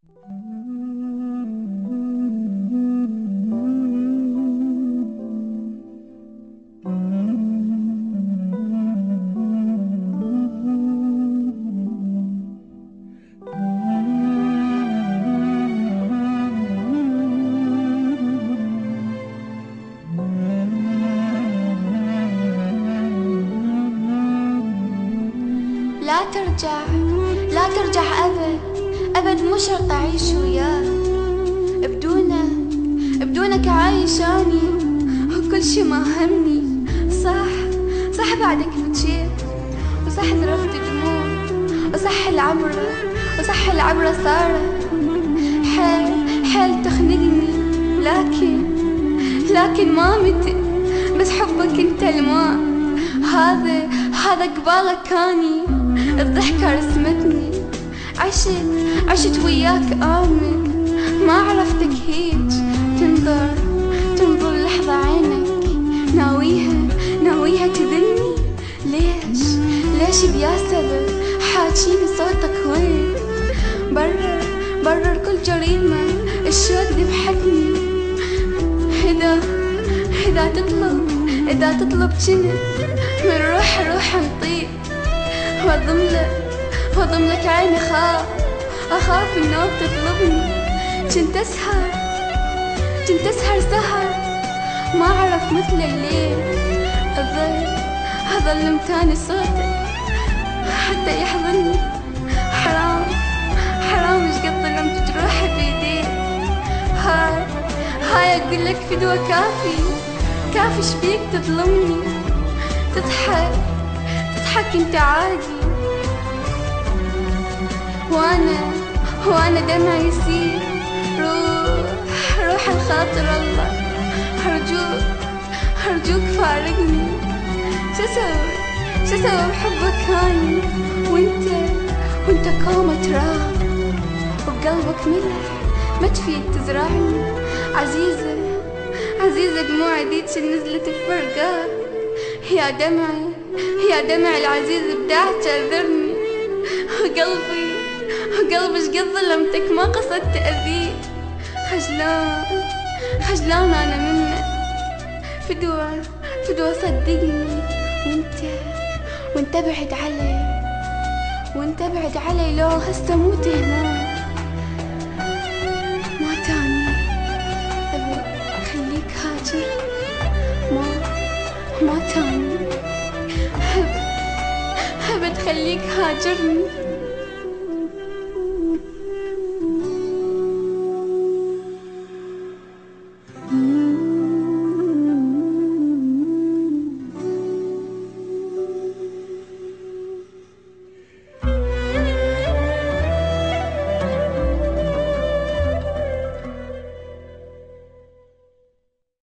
لا ترجع، لا ترجع أبد أبد، مو شرط أعيش وياك. بدونك عايش أني، وكل شي ما همني. صح بعدك بتشيت، وصح ذرفت دموع، وصح العبرة صارت حيل تخنقني. لكن ما متت، بس حبك انت الماء. هذا قبالك كاني، الضحكة رسمتني. عشت وياك آمن، ما عرفتك هيج. تنظر لحظة عينك، ناويها تذلني. ليش بيا سبب حاجيني صوتك وين؟ برر كل جريمة، الشوق ذبحتني. إذا تطلب جنت من روح نطير، وأضملك عيني. أخاف النوم تطلبني. كنت أسهر سهر ما أعرف مثل الليل. أظل متاني صوتك حتى يحضني. حرام مش قد ظلمت جروحي بيديك. هاي أقولك فدوة كافي شبيك تظلمني. تضحك انت عادي، وانا دمعي يسيل. روح الخاطر الله، هرجوك فارقني. شو سوى بحبك هاني، وانت كومة تراب، وبقلبك ملح ما تفيد تزرعني. عزيزة دموعي ديك نزلت بفرقاك. يا دمعي العزيز بداع تعذرني. وقلبي شقد ظلمتك ما قصدت تأذيك. خجلان أنا منك، فدوة صدقني. وانت بعد علي لو هسه موت هنا. ما تاني أبد خليك هاجر، ما تاني أبد خليك هاجرني.